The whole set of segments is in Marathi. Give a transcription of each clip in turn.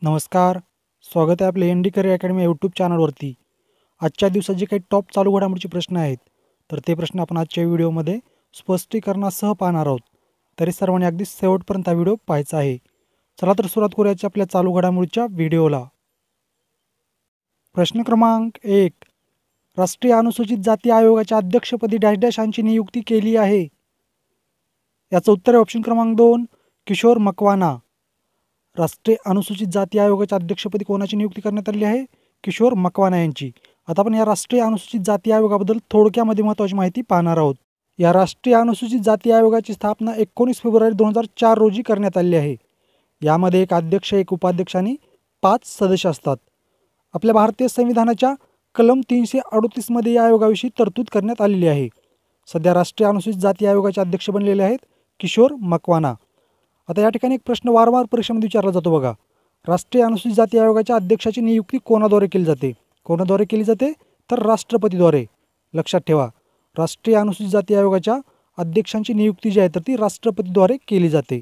नमस्कार. स्वागत आहे आपल्या N D career academy YouTube चॅनलवरती. आजच्या दिवसात जे काही टॉप चालू घडामोडीचे प्रश्न आहेत, तर ते प्रश्न आपण आजच्या व्हिडिओमध्ये स्पष्टीकरणासह पाहणार आहोत. तरी सर्वांनी अगदी शेवटपर्यंत हा व्हिडिओ पाहायचा आहे. चला तर सुरुवात करूया आपल्या चालू घडामोडीच्या व्हिडिओला. प्रश्न क्रमांक 1. राष्ट्रीय अनुसूचित जाती आयोगाच्या अध्यक्षपदी डॅश डॅश यांची नियुक्ती केली आहे. याचं उत्तर आहे ऑप्शन क्रमांक 2, किशोर मकवाना. राष्ट्रीय अनुसूचित जाती आयोगाच्या अध्यक्षपदी कोणाची नियुक्ती करण्यात आली आहे? किशोर मकवाना यांची. आता आपण या राष्ट्रीय अनुसूचित जाती आयोगाबद्दल थोडक्यामध्ये महत्त्वाची माहिती पाहणार आहोत. या राष्ट्रीय अनुसूचित जाती आयोगाची स्थापना 19 फेब्रुवारी 2004 रोजी करण्यात आली आहे. यामध्ये एक अध्यक्ष, एक उपाध्यक्ष आणि 5 सदस्य असतात. आपल्या भारतीय संविधानाच्या कलम 338 मध्ये या आयोगाविषयी तरतूद करण्यात आलेली आहे. सध्या राष्ट्रीय अनुसूचित जाती आयोगाचे अध्यक्ष बनलेले आहेत किशोर मकवाना. आता या ठिकाणी एक प्रश्न वारंवार परीक्षेमध्ये विचारला जातो बघा. राष्ट्रीय अनुसूचित जाती आयोगाच्या अध्यक्षाची नियुक्ती कोणाद्वारे केली जाते? कोणाद्वारे केली जाते? तर राष्ट्रपतीद्वारे. लक्षात ठेवा, राष्ट्रीय अनुसूचित जाती आयोगाच्या अध्यक्षांची नियुक्ती जी आहे तर ती राष्ट्रपतीद्वारे केली जाते.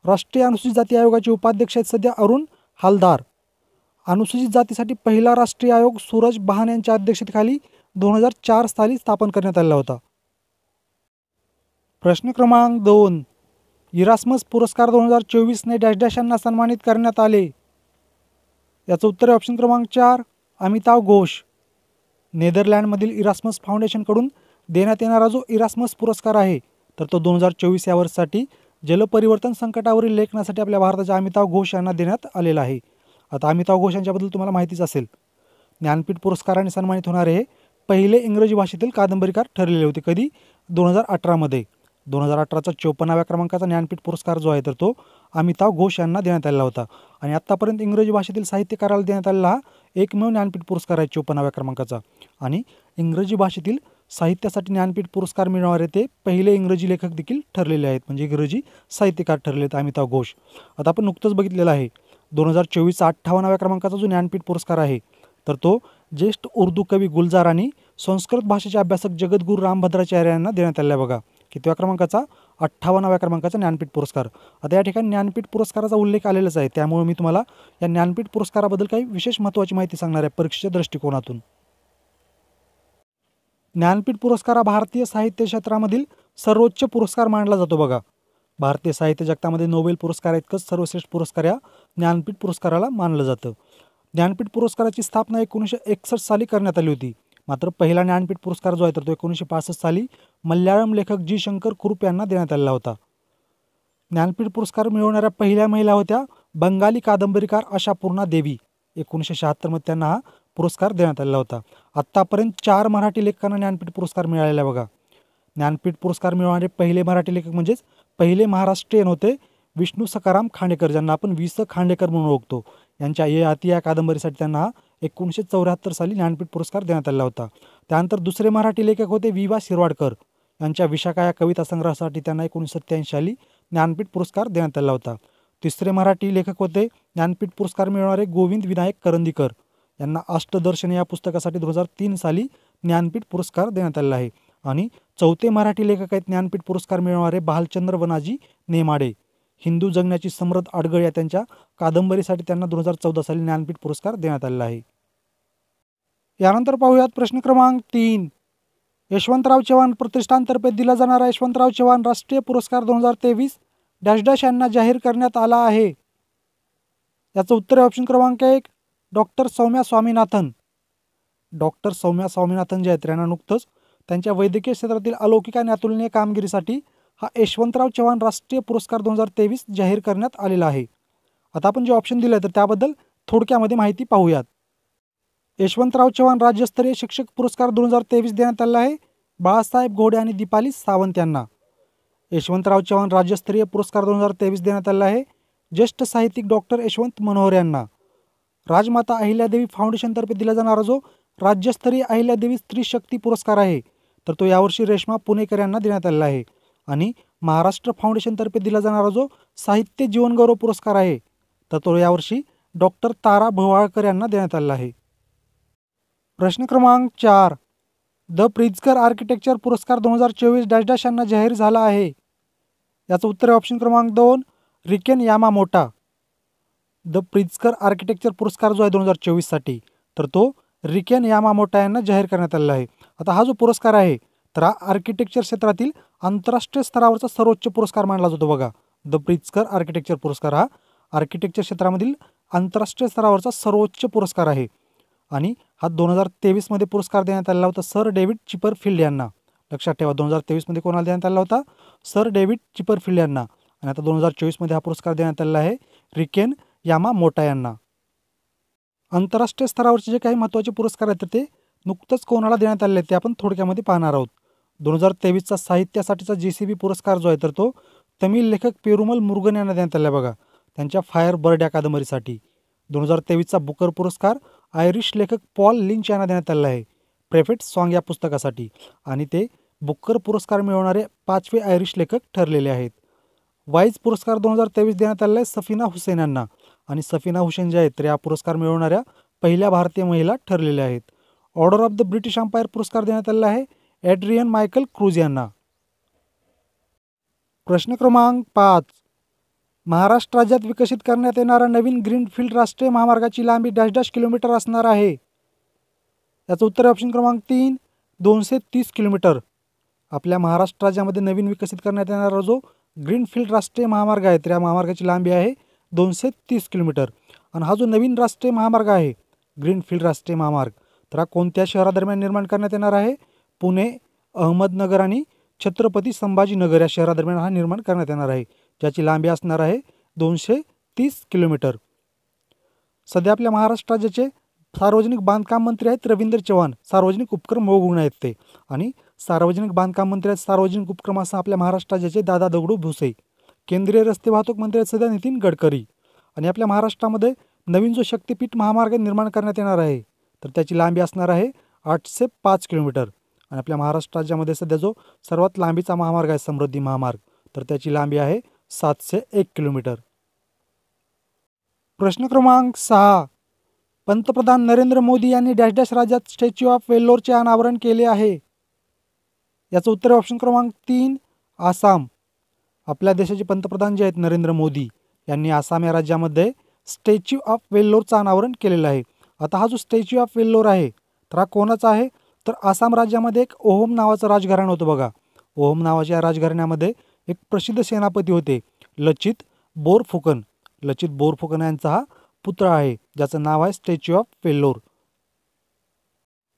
राष्ट्रीय अनुसूचित जाती आयोगाचे उपाध्यक्ष आहेत सध्या अरुण हालदार. अनुसूचित जातीसाठी पहिला राष्ट्रीय आयोग सूरज बहान यांच्या अध्यक्षतेखाली 2004 साली स्थापन करण्यात आला होता. प्रश्न क्रमांक 2. इरास्मस पुरस्कार 2024 ने डॅश डॅश यांना सन्मानित करण्यात आले. याचं उत्तर आहे ऑप्शन क्रमांक 4, अमिताव घोष. नेदरलँडमधील इरास्मस फाउंडेशनकडून देण्यात येणारा जो इरास्मस पुरस्कार आहे तर तो 2024 या वर्षासाठी जलपरिवर्तन संकटावरील लेखनासाठी आपल्या भारताच्या अमिताव घोष यांना देण्यात आलेला आहे. आता अमिताव घोष यांच्याबद्दल तुम्हाला माहितीच असेल. ज्ञानपीठ पुरस्काराने सन्मानित होणारे हे पहिले इंग्रजी भाषेतील कादंबरीकार ठरलेले होते. कधी? 2018 मध्ये. 2018चा 54व्या क्रमांकाचा ज्ञानपीठ पुरस्कार जो आहे तर तो अमिताव घोष यांना देण्यात आलेला होता. आणि आत्तापर्यंत इंग्रजी भाषेतील साहित्यकाराला देण्यात आलेला हा एकमेव ज्ञानपीठ पुरस्कार आहे 54व्या क्रमांकाचा. आणि इंग्रजी भाषेतील साहित्यासाठी ज्ञानपीठ पुरस्कार मिळवणारे ते पहिले इंग्रजी लेखक देखील ठरलेले आहेत, म्हणजे इंग्रजी साहित्यकार ठरले आहेत अमिताव घोष. आता आपण नुकतंच बघितलेला आहे 2024चा 58व्या क्रमांकाचा जो ज्ञानपीठ पुरस्कार आहे तर तो ज्येष्ठ उर्दू कवी गुलजार आणि संस्कृत भाषेचे अभ्यासक जगद्गुरू रामभद्राचार्य यांना देण्यात आलेला आहे बघा. कितव्या क्रमांकाचा? 58व्या क्रमांकाचा ज्ञानपीठ पुरस्कार. आता या ठिकाणी ज्ञानपीठ पुरस्काराचा उल्लेख आलेलाच आहे, त्यामुळे मी तुम्हाला या ज्ञानपीठ पुरस्काराबद्दल काही विशेष महत्त्वाची माहिती सांगणार आहे परीक्षेच्या दृष्टिकोनातून. ज्ञानपीठ पुरस्कार हा भारतीय साहित्य क्षेत्रामधील सर्वोच्च पुरस्कार मानला जातो बघा. भारतीय साहित्य जगतामध्ये नोबेल पुरस्कार इतकंच सर्वश्रेष्ठ पुरस्कार या ज्ञानपीठ पुरस्काराला मानलं जातं. ज्ञानपीठ पुरस्काराची स्थापना 1961 साली करण्यात आली होती. मात्र पहिला ज्ञानपीठ पुरस्कार जो आहे तर तो 1965 साली मल्याळम लेखक जी शंकर कुरुप यांना देण्यात आलेला होता. ज्ञानपीठ पुरस्कार मिळवणाऱ्या पहिल्या महिला होत्या बंगाली कादंबरीकार आशापूर्णा देवी. 1976 मध्ये त्यांना हा पुरस्कार देण्यात आलेला होता. आत्तापर्यंत 4 मराठी लेखकांना ज्ञानपीठ पुरस्कार मिळालेला आहे बघा. ज्ञानपीठ पुरस्कार मिळवणारे पहिले मराठी लेखक म्हणजेच पहिले महाराष्ट्रीयन होते विष्णू सखाराम खांडेकर, ज्यांना आपण वि. स. खांडेकर म्हणून ओळखतो. यांच्या ययाती या कादंबरीसाठी त्यांना 1974 साली ज्ञानपीठ पुरस्कार देण्यात आलेला होता. त्यानंतर दुसरे मराठी लेखक होते वि. वा. शिरवाडकर. यांच्या विशाखा या कविता संग्रहासाठी त्यांना 1987 साली ज्ञानपीठ पुरस्कार देण्यात आला होता. तिसरे मराठी लेखक होते ज्ञानपीठ पुरस्कार मिळवणारे गोविंद विनायक करंदीकर. यांना अष्टदर्शने या पुस्तकासाठी 2003 साली ज्ञानपीठ पुरस्कार देण्यात आलेला आहे. आणि चौथे मराठी लेखक आहेत ज्ञानपीठ पुरस्कार मिळवणारे भालचंद्र वनाजी नेमाडे. हिंदू जगण्याची समृद्ध अडगळ या त्यांच्या कादंबरीसाठी त्यांना 2014 साली ज्ञानपीठ पुरस्कार देण्यात आलेला आहे. यानंतर पाहूयात प्रश्न क्रमांक 3. यशवंतराव चव्हाण प्रतिष्ठानतर्फे दिला जाणारा यशवंतराव चव्हाण राष्ट्रीय पुरस्कार 2023 डॅश डॅश यांना जाहीर करण्यात आला आहे. याचं उत्तर आहे ऑप्शन क्रमांक 1, डॉक्टर सौम्या स्वामीनाथन. डॉक्टर सौम्या स्वामीनाथन जे आहेत त्यांना नुकतंच त्यांच्या वैद्यकीय क्षेत्रातील अलौकिक आणि अतुलनीय कामगिरीसाठी हा यशवंतराव चव्हाण राष्ट्रीय पुरस्कार 2023 जाहीर करण्यात आलेला आहे. आता आपण जे ऑप्शन दिले तर त्याबद्दल थोडक्यामध्ये माहिती पाहूयात. यशवंतराव चव्हाण राज्यस्तरीय शिक्षक पुरस्कार 2023 देण्यात आला आहे बाळासाहेब घोडे आणि दीपाली सावंत यांना. यशवंतराव चव्हाण राज्यस्तरीय पुरस्कार 2023 देण्यात आला आहे ज्येष्ठ साहित्यिक डॉक्टर यशवंत मनोहर यांना. राजमाता अहिल्यादेवी फाउंडेशनतर्फे दिला जाणारा जो राज्यस्तरीय अहिल्यादेवी स्त्री शक्ती पुरस्कार आहे तर तो यावर्षी रेश्मा पुणेकर यांना देण्यात आलेला आहे. आणि महाराष्ट्र फाउंडेशनतर्फे दिला जाणारा जो साहित्य जीवनगौरव पुरस्कार आहे तर तो यावर्षी डॉक्टर तारा भवाळकर यांना देण्यात आलेला आहे. प्रश्न क्रमांक 4. द प्रिझकर आर्किटेक्चर पुरस्कार 2024 डॅश डॅश यांना जाहीर झाला आहे. याचं उत्तर आहे ऑप्शन क्रमांक 2, रिकेन यामामोटा. द प्रिझकर आर्किटेक्चर पुरस्कार जो आहे 2024साठी, तर तो रिकेन यामामोटा यांना जाहीर करण्यात आलेला आहे. आता हा जो पुरस्कार आहे तर हा आर्किटेक्चर क्षेत्रातील आंतरराष्ट्रीय स्तरावरचा सर्वोच्च पुरस्कार मानला जातो बघा. द प्रिझकर आर्किटेक्चर पुरस्कार हा आर्किटेक्चर क्षेत्रामधील आंतरराष्ट्रीय स्तरावरचा सर्वोच्च पुरस्कार आहे आणि हा 2023मध्ये पुरस्कार देण्यात आलेला होता सर डेव्हिड चिपरफिल्ड यांना. लक्षात ठेवा, 2023मध्ये कोणाला देण्यात आला होता? सर डेव्हिड चिपरफिल्ड यांना. आणि आता 2024मध्ये हा पुरस्कार देण्यात आलेला आहे रिकेन यामामोटा यांना. आंतरराष्ट्रीय स्तरावरचे जे काही महत्त्वाचे पुरस्कार आहेत ते नुकतंच कोणाला देण्यात आलेले ते आपण थोडक्यामध्ये पाहणार आहोत. 2023चा साहित्यासाठीचा JCB पुरस्कार जो आहे तर तो तमिळ लेखक पेरुमल मुरुगन यांना देण्यात आला बघा, त्यांच्या फायर बर्ड या कादंबरीसाठी. 2023चा बुकर पुरस्कार आयरिश लेखक पॉल लिंच यांना देण्यात आलेला आहे प्रेफेट सॉन्ग या पुस्तकासाठी आणि ते बुकर पुरस्कार मिळवणारे 5वे आयरिश लेखक ठरलेले आहेत. वाईज पुरस्कार 2023 देण्यात आलेला आहे सफिना हुसैन यांना आणि सफिना हुसैन जे आहेत तर या पुरस्कार मिळवणाऱ्या पहिल्या भारतीय महिला ठरलेल्या आहेत. Order of the British Empire पुरस्कार देण्यात आलेला आहे एड्रियन मायकल क्रूज यांना. प्रश्न क्रमांक 5. महाराष्ट्र राज्यात विकसित करण्यात येणारा नवीन ग्रीनफील्ड राष्ट्रीय महामार्गाची लांबी डॅश डॅश किलोमीटर असणार आहे. याचं उत्तर आहे ऑप्शन क्रमांक 3 230 किलोमीटर. आपल्या महाराष्ट्र राज्यामध्ये नवीन विकसित करण्यात येणारा जो ग्रीनफील्ड राष्ट्रीय महामार्ग आहे तर या महामार्गाची लांबी आहे 230 किलोमीटर. आणि हा जो नवीन राष्ट्रीय महामार्ग आहे ग्रीनफील्ड राष्ट्रीय महामार्ग तर हा कोणत्या शहरादरम्यान निर्माण करण्यात येणार आहे? पुणे, अहमदनगर आणि छत्रपती संभाजीनगर या शहरादरम्यान हा निर्माण करण्यात येणार आहे, ज्याची लांबी असणार आहे 230 किलोमीटर. सध्या आपल्या महाराष्ट्र राज्याचे सार्वजनिक बांधकाम मंत्री आहेत रवींद्र चव्हाण. सार्वजनिक उपक्रम मोगुण आहेत ते आणि सार्वजनिक बांधकाम मंत्री आहेत सार्वजनिक उपक्रम असं आपल्या महाराष्ट्र राज्याचे दादा दगडू भुसे. केंद्रीय रस्ते वाहतूक मंत्री आहेत सध्या नितीन गडकरी. आणि आपल्या महाराष्ट्रामध्ये नवीन जो शक्तिपीठ महामार्ग निर्माण करण्यात येणार आहे तर त्याची लांबी असणार आहे 805 किलोमीटर. आणि आपल्या महाराष्ट्र राज्यामध्ये सध्या जो सर्वात लांबीचा महामार्ग आहे समृद्धी महामार्ग तर त्याची लांबी आहे 701 किलोमीटर. प्रश्न क्रमांक 6. पंतप्रधान नरेंद्र मोदी यांनी डॅश डॅश राज्यात स्टॅच्यू ऑफ वेल्लोरचे अनावरण केले आहे. याचं उत्तर ऑप्शन क्रमांक 3 आसाम. आपल्या देशाचे पंतप्रधान जे आहेत नरेंद्र मोदी यांनी आसाम या राज्यामध्ये स्टॅच्यू ऑफ वेल्लोरचं अनावरण केलेलं आहे. आता हा जो स्टॅच्यू ऑफ वेल्लोर आहे तर हा कोणाचा आहे? तर आसाम राज्यामध्ये एक ओहोम नावाचं राजघराणं होतं बघा. ओहोम नावाच्या या राजघराण्यामध्ये एक प्रसिद्ध सेनापती होते लचित बोरफुकन. लचित बोरफुकन यांचा हा पुत्र आहे ज्याचं नाव आहे स्टॅच्यू ऑफ वेल्लोर.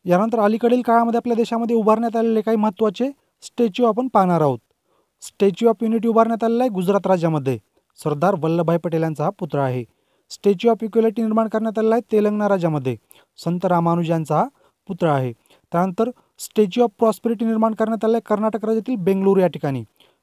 यानंतर अलीकडील काळामध्ये आपल्या देशामध्ये उभारण्यात आलेले काही महत्त्वाचे स्टॅच्यू आपण पाहणार आहोत. स्टॅच्यू ऑफ युनिटी उभारण्यात आलेला आहे गुजरात राज्यामध्ये. सरदार वल्लभभाई पटेल यांचा हा पुत्र आहे. स्टॅच्यू ऑफ इक्वॅलिटी निर्माण करण्यात आलेला आहे तेलंगणा राज्यामध्ये. संत रामानुज यांचा हा पुत्र आहे. त्यानंतर स्टॅच्यू ऑफ प्रॉस्पेरिटी निर्माण करण्यात आलं आहे कर्नाटक राज्यातील बेंगळुरू या ठिकाणी.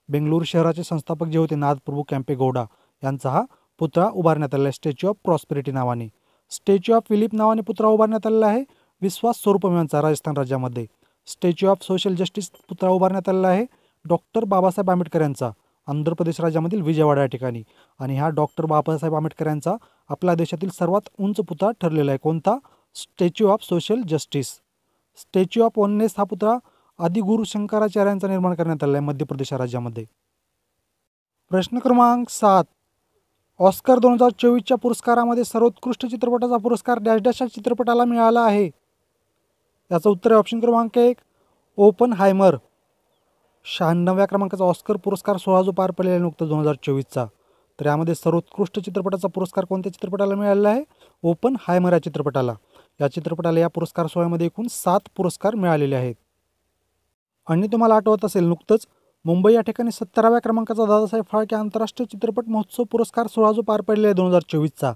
बेंगळुरू शहराचे संस्थापक जे होते नादप्रभू कॅम्पेगौडा यांचा हा पुतळा उभारण्यात आलेला आहे स्टॅच्यू ऑफ प्रॉस्पेरिटी नावाने. स्टॅच्यू ऑफ फिलिप नावाने पुतळा उभारण्यात आलेला आहे विश्वास स्वरूपम यांचा राजस्थान राज्यामध्ये. स्टॅच्यू ऑफ सोशल जस्टिस पुतळा उभारण्यात आलेला आहे डॉक्टर बाबासाहेब आंबेडकर यांचा आंध्र प्रदेश राज्यामधील विजयवाडा या ठिकाणी. आणि हा डॉक्टर बाबासाहेब आंबेडकर यांचा आपल्या देशातील सर्वात उंच पुतळा ठरलेला आहे. कोणता? Statue of social justice. Statue of oneness हा पुतळा आदिगुरु शंकराचार्य यांचा निर्माण करण्यात आला आहे मध्य प्रदेश राज्यामध्ये. प्रश्न क्रमांक 7. ऑस्कर 2024च्या पुरस्कारामध्ये सर्वोत्कृष्ट चित्रपटाचा पुरस्कार डॅश डॅश या चित्रपटाला मिळाला आहे. याचं उत्तर आहे ऑप्शन क्रमांक 1 ओपनहायमर. 96व्या क्रमांकाचा ऑस्कर पुरस्कार सोहळा जो पार पडलेला नुकताच 2024चा तर यामध्ये सर्वोत्कृष्ट चित्रपटाचा पुरस्कार कोणत्या चित्रपटाला मिळालेला आहे? ओपनहायमर या चित्रपटाला. या चित्रपटाला या पुरस्कार सोहळ्यामध्ये एकूण 7 पुरस्कार मिळालेले आहेत. आणि तुम्हाला आठवत असेल नुकतंच मुंबई या ठिकाणी 17व्या क्रमांकाचा दादासाहेब फाळके आंतरराष्ट्रीय चित्रपट महोत्सव पुरस्कार सोहळा जो पार पडलेला आहे 2024चा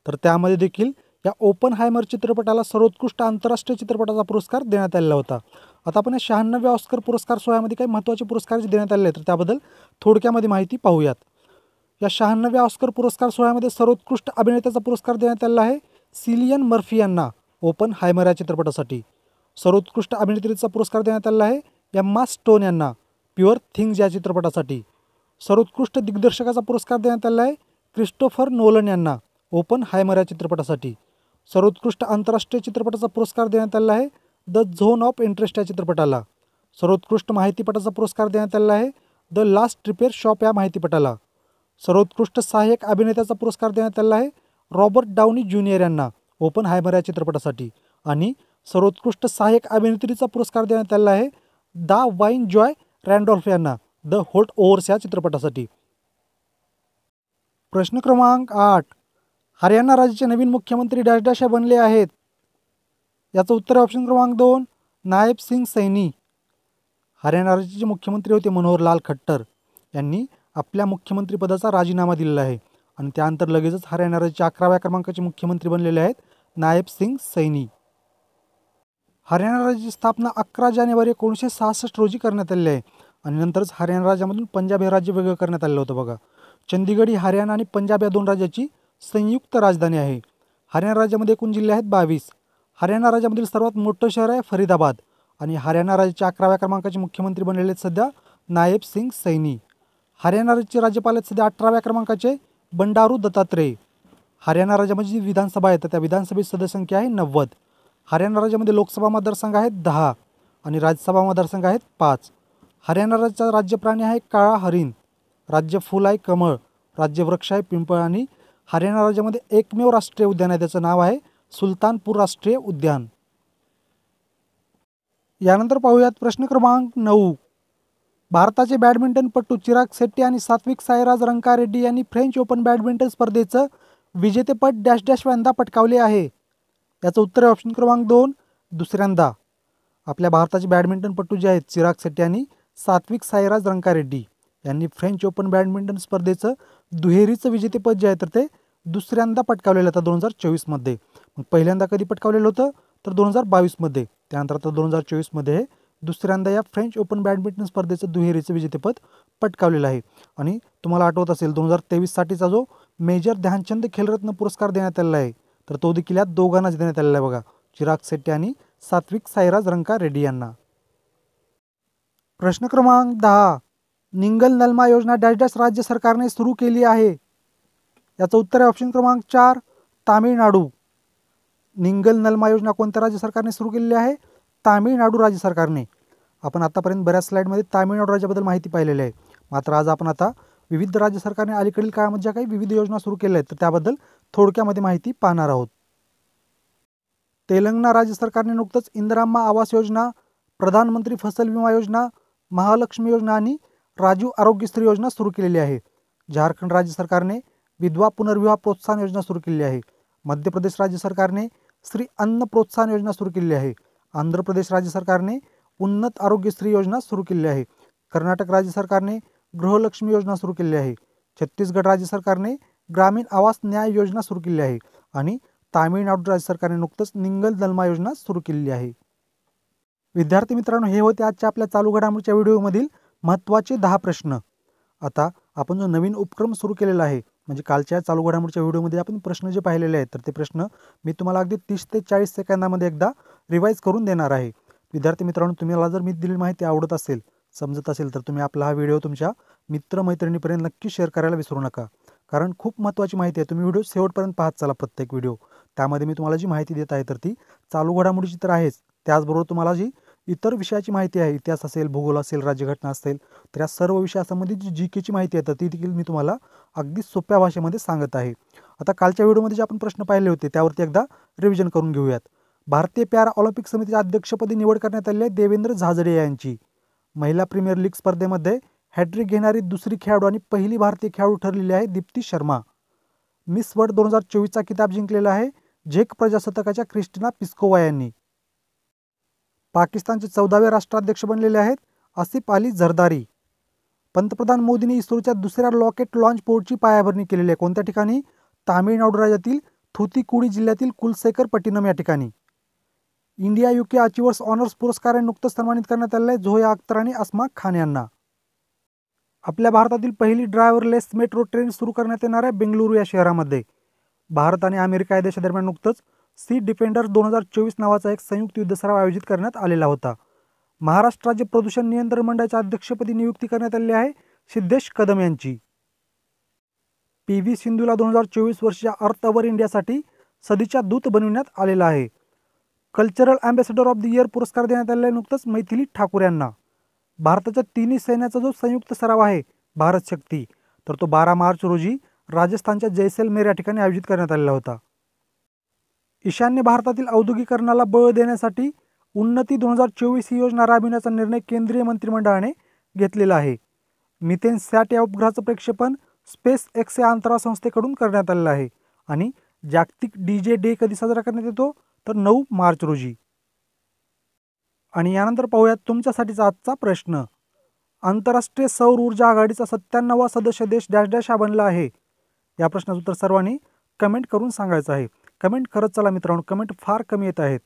तर त्यामध्ये देखील या ओपनहायमर चित्रपटाला सर्वोत्कृष्ट आंतरराष्ट्रीय चित्रपटाचा पुरस्कार देण्यात आलेला होता. आता आपण या 96व्या ऑस्कर पुरस्कार सोहळ्यामध्ये काही महत्त्वाचे पुरस्कार जे देण्यात आले तर त्याबद्दल थोडक्यामध्ये माहिती पाहूयात. या 96व्या ऑस्कर पुरस्कार सोहळ्यामध्ये सर्वोत्कृष्ट अभिनेत्याचा पुरस्कार देण्यात आलेला आहे सिलियन मर्फी यांना ओपनहायमर या चित्रपटासाठी. सर्वोत्कृष्ट अभिनेत्रीचा पुरस्कार देण्यात आलेला आहे एम्मा स्टोन यांना प्युअर थिंग्ज या चित्रपटासाठी. सर्वोत्कृष्ट दिग्दर्शकाचा पुरस्कार देण्यात आलेला आहे क्रिस्टोफर नोलन यांना ओपनहायमर या चित्रपटासाठी. सर्वोत्कृष्ट आंतरराष्ट्रीय चित्रपटाचा पुरस्कार देण्यात आलेला आहे द झोन ऑफ इंटरेस्ट या चित्रपटाला. सर्वोत्कृष्ट माहितीपटाचा पुरस्कार देण्यात आलेला आहे द लास्ट रिपेअर शॉप या माहितीपटाला. सर्वोत्कृष्ट सहाय्यक अभिनेत्याचा पुरस्कार देण्यात आलेला आहे रॉबर्ट डाउनी ज्युनियर यांना ओपनहायमर या चित्रपटासाठी. आणि सर्वोत्कृष्ट सहाय्यक अभिनेत्रीचा पुरस्कार देण्यात आलेला आहे दा वाईन जॉय रॅन्डॉल्फ यांना द होल्ट ओव्हर्स या चित्रपटासाठी. प्रश्न क्रमांक 8. हरियाणा राज्याचे नवीन मुख्यमंत्री डॅश डॅश बनले आहेत. याचं उत्तर आहे ऑप्शन क्रमांक 2 नायब सिंग सैनी. हरियाणा राज्याचे मुख्यमंत्री होते मनोहर लाल खट्टर. यांनी आपल्या मुख्यमंत्रीपदाचा राजीनामा दिलेला आहे आणि त्यानंतर लगेचच हरियाणा राज्याचे 11व्या क्रमांकाचे मुख्यमंत्री बनलेले आहेत नायब सिंग सैनी. हरियाणा राज्याची स्थापना 11 जानेवारी 1966 रोजी करण्यात आली आहे आणि नंतरच हरियाणा राज्यामधून पंजाब हे राज्य वेगळं करण्यात आलेलं होतं बघा. चंदीगड ही हरियाणा आणि पंजाब या 2 राज्याची संयुक्त राजधानी आहे. हरियाणा राज्यामध्ये एकूण जिल्हे आहेत 22. हरियाणा राज्यामधील सर्वात मोठं शहर आहे फरीदाबाद आणि हरियाणा राज्याचे 11व्या क्रमांकाचे मुख्यमंत्री बनलेले आहेत सध्या नायब सिंग सैनी. हरियाणा राज्याचे राज्यपाल आहेत सध्या 18व्या क्रमांकाचे बंडारू दत्तात्रेय. हरियाणा राज्यामध्ये जी विधानसभा आहे तर त्या विधानसभेची सदस्यसंख्या आहे 90. हरियाणा राज्यामध्ये लोकसभा मतदारसंघ आहेत 10 आणि राज्यसभा मतदारसंघ आहेत 5. हरियाणा राज्याचा राज्य प्राणी आहे काळा हरिण. राज्य फूल आहे कमळ. राज्य वृक्ष आहे पिंपळ आणि हरियाणा राज्यामध्ये एकमेव राष्ट्रीय उद्यान आहे त्याचं नाव आहे सुलतानपूर राष्ट्रीय उद्यान. यानंतर पाहूयात प्रश्न क्रमांक 9. भारताचे बॅडमिंटनपटू चिराग शेट्टी आणि सात्विक साईराज रंकारेड्डी यांनी फ्रेंच ओपन बॅडमिंटन स्पर्धेचं विजेतेपद डॅश डॅश व्यांदा पटकावले आहे. याचं उत्तर आहे ऑप्शन क्रमांक 2 दुसऱ्यांदा. आपल्या भारताचे बॅडमिंटनपटू जे आहेत चिराग शेट्टी आणि सात्विक साईराज रंकारेड्डी यांनी फ्रेंच ओपन बॅडमिंटन स्पर्धेचं दुहेरीचं विजेतेपद जे आहे तर ते दुसऱ्यांदा पटकावलेलं होतं 2024मध्ये. मग पहिल्यांदा कधी पटकावलेलं होतं तर 2022मध्ये. त्यानंतर आता 2024मध्ये हे दुसऱ्यांदा या फ्रेंच ओपन बॅडमिंटन स्पर्धेचं दुहेरीचं विजेतेपद पटकावलेलं आहे. आणि तुम्हाला आठवत असेल 2023साठीचा जो मेजर ध्यानचंद खेलरत्न पुरस्कार देण्यात आलेला आहे तर तो देखील या दोघांनाच देण्यात आलेला आहे बघा चिराग शेट्टी आणि सात्विक साईराज रंकारेड्डी यांना. प्रश्न क्रमांक 10. निंगल नलमा योजना डॅश डॅश राज्य सरकारने सुरू केली आहे. याचं उत्तर आहे ऑप्शन क्रमांक 4 तामिळनाडू. निंगल नलमा योजना कोणत्या राज्य सरकारने सुरू केलेली आहे. तामिळनाडू राज्य सरकारने. आपण आतापर्यंत बऱ्याच स्लाईडमध्ये तामिळनाडू राज्याबद्दल माहिती पाहिलेली आहे. मात्र आज आपण आता विविध राज्य सरकारने अलीकडील काळामध्ये ज्या काही विविध योजना सुरू केल्या आहेत तर त्याबद्दल थोडक्यामध्ये माहिती पाहणार आहोत. तेलंगणा राज्य सरकारने नुकतंच इंदिराम्मा आवास योजना, प्रधानमंत्री फसल विमा योजना, महालक्ष्मी योजना आणि राजीव आरोग्यश्री योजना सुरू केलेली आहे. झारखंड राज्य सरकारने विधवा पुनर्विवाह प्रोत्साहन योजना सुरू केलेली आहे. मध्य प्रदेश राज्य सरकारने श्री अन्न प्रोत्साहन योजना सुरू केलेली आहे. आंध्र प्रदेश राज्य सरकारने उन्नत आरोग्यश्री योजना सुरू केलेली आहे. कर्नाटक राज्य सरकारने गृहलक्ष्मी योजना सुरू केलेली आहे. छत्तीसगड राज्य सरकारने ग्रामीण आवास न्याय योजना सुरू केलेली आहे आणि तामिळनाडू राज्य सरकारने नुकतंच निंगल नलमा योजना सुरू केलेली आहे. विद्यार्थी मित्रांनो, हे होते आजच्या आपल्या चालू घडामोडीच्या व्हिडिओमधील महत्त्वाचे 10 प्रश्न. आता आपण जो नवीन उपक्रम सुरू केलेला आहे म्हणजे कालच्या चालू घडामोडीच्या व्हिडिओमध्ये आपण प्रश्न जे पाहिलेले आहेत तर ते प्रश्न मी तुम्हाला अगदी 30 ते 40 सेकंदामध्ये एकदा रिवाईज करून देणार आहे. विद्यार्थी मित्रांनो, तुम्हाला जर मी दिलेली माहिती आवडत असेल, समजत असेल तर तुम्ही आपला हा व्हिडिओ तुमच्या मित्रमैत्रिणीपर्यंत नक्की शेअर करायला विसरू नका. कारण खूप महत्त्वाची माहिती आहे. तुम्ही व्हिडिओ शेवटपर्यंत पाहत चला प्रत्येक व्हिडिओ. त्यामध्ये मी तुम्हाला जी माहिती देत आहे तर ती चालू घडामोडीची तर आहेच, त्याचबरोबर तुम्हाला जी इतर विषयाची माहिती आहे, इतिहास असेल, भूगोल असेल, राज्यघटना असेल, तर या सर्व विषयासंबंधित जी जीकेची माहिती आहे तर ती देखील मी तुम्हाला अगदी सोप्या भाषेमध्ये सांगत आहे. आता कालच्या व्हिडिओमध्ये जे आपण प्रश्न पाहिले होते त्यावरती एकदा रिव्हिजन करून घेऊयात. भारतीय पॅरा ऑलिम्पिक समितीच्या अध्यक्षपदी निवड करण्यात आली आहे देवेंद्र झाझडे यांची. महिला प्रीमियर लीग स्पर्धेमध्ये हॅट्रिक घेणारी दुसरी खेळाडू आणि पहिली भारतीय खेळाडू ठरलेली आहे दीप्ती शर्मा. मिस वर्ल्ड 2024चा किताब जिंकलेला आहे झेक प्रजासत्ताकाच्या क्रिस्टिना पिस्कोवा यांनी. पाकिस्तानचे 14वे राष्ट्राध्यक्ष बनलेले आहेत आसिफ अली झरदारी. पंतप्रधान मोदींनी इस्रोच्या दुसऱ्या रॉकेट लॉन्च पोर्टची पायाभरणी केलेली आहे. कोणत्या ठिकाणी? तामिळनाडू राज्यातील थुथिकुडी जिल्ह्यातील कुलशेखर पट्टिनम या ठिकाणी. इंडिया UK अचिव्हर्स ऑनर्स पुरस्काराने नुकतंच सन्मानित करण्यात आलेलं आहे झोया अख्तर आणि अस्मा खान यांना. आपल्या भारतातील पहिली ड्रायव्हरलेस मेट्रो ट्रेन सुरू करण्यात येणार आहे बेंगळुरू या शहरामध्ये. भारत आणि अमेरिका या देशादरम्यान नुकतंच सी डिफेंडर 2024 नावाचा एक संयुक्त युद्ध सराव आयोजित करण्यात आलेला होता. महाराष्ट्र राज्य प्रदूषण नियंत्रण मंडळाच्या अध्यक्षपदी नियुक्ती करण्यात आलेली आहे सिद्धेश कदम यांची. PV सिंधूला 2024 वर्षीच्या अर्थ अवर इंडियासाठी सदीच्या दूत बनविण्यात आलेला आहे. Cultural ambassador of the year पुरस्कार देण्यात आलेला आहे नुकतंच मैथिली ठाकूर यांना. भारताच्या तिन्ही सैन्याचा जो संयुक्त सराव आहे भारत शक्ती तर तो 12 मार्च रोजी राजस्थानच्या जैसलमेर या ठिकाणी आयोजित करण्यात आलेला होता. ईशान्य भारतातील औद्योगिकरणाला बळ देण्यासाठी उन्नती 2024 ही योजना राबविण्याचा निर्णय केंद्रीय मंत्रिमंडळाने घेतलेला आहे. मिथेन सॅट या उपग्रहाचं प्रक्षेपण स्पेस एक्स या अंतराळ संस्थेकडून करण्यात आलेलं आहे. आणि जागतिक DJ डे कधी साजरा करण्यात येतो तर 9 मार्च रोजी. आणि यानंतर पाहूयात तुमच्यासाठीचा आजचा प्रश्न. आंतरराष्ट्रीय सौर ऊर्जा आघाडीचा 97वा सदस्य देश डॅश डॅश हा बनला आहे. या प्रश्नाचं उत्तर सर्वांनी कमेंट करून सांगायचं आहे. कमेंट करत चला मित्रांनो, कमेंट फार कमी येत आहेत.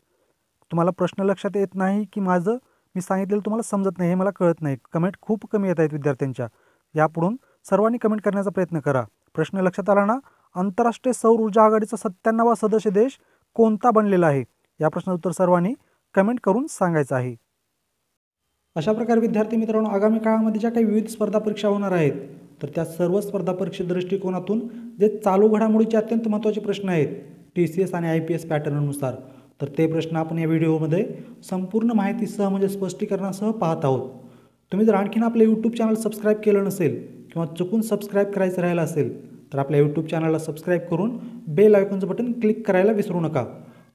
तुम्हाला प्रश्न लक्षात येत नाही की मी सांगितलेलं तुम्हाला समजत नाही हे मला कळत नाही. कमेंट खूप कमी येत आहेत विद्यार्थ्यांच्या. यापुढून सर्वांनी कमेंट करण्याचा प्रयत्न करा. प्रश्न लक्षात आला ना? आंतरराष्ट्रीय सौर ऊर्जा आघाडीचा 97वा सदस्य देश कोणता बनलेला आहे? या प्रश्नाचं उत्तर सर्वांनी कमेंट करून सांगायचं आहे. अशा प्रकारे विद्यार्थी मित्रांनो, आगामी काळामध्ये ज्या काही विविध स्पर्धा परीक्षा होणार आहेत तर त्या सर्व स्पर्धा परीक्षे दृष्टिकोनातून जे चालू घडामोडीचे अत्यंत महत्त्वाचे प्रश्न आहेत TCS आणि IPS पॅटर्ननुसार, तर ते प्रश्न आपण या व्हिडिओमध्ये संपूर्ण माहितीसह म्हणजे स्पष्टीकरणासह पाहत आहोत. तुम्ही जर आणखीन आपले यूट्यूब चॅनल सबस्क्राईब केलं नसेल किंवा चुकून सबस्क्राईब करायचं राहिलं असेल तर आपल्या यूट्यूब चॅनलला सबस्क्राईब करून बेल आयकॉनचं बटन क्लिक करायला विसरू नका.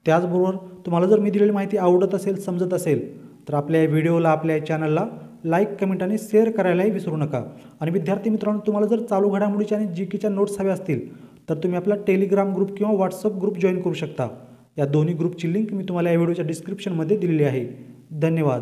त्याचबरोबर तुम्हाला जर मी दिलेली माहिती आवडत असेल, समजत असेल तर आपल्या व्हिडिओला, आपल्या चॅनलला लाईक, कमेंट आणि शेअर करायलाही विसरू नका. आणि विद्यार्थी मित्रांनो, तुम्हाला जर चालू घडामोडीच्या आणि GKच्या नोट्स हव्या असतील तर तुम्ही आपला टेलिग्राम ग्रुप किंवा व्हॉट्सअप ग्रुप जॉईन करू शकता. या दोन्ही ग्रुपची लिंक मी तुम्हाला या व्हिडिओच्या डिस्क्रिप्शनमध्ये दिलेली आहे. धन्यवाद.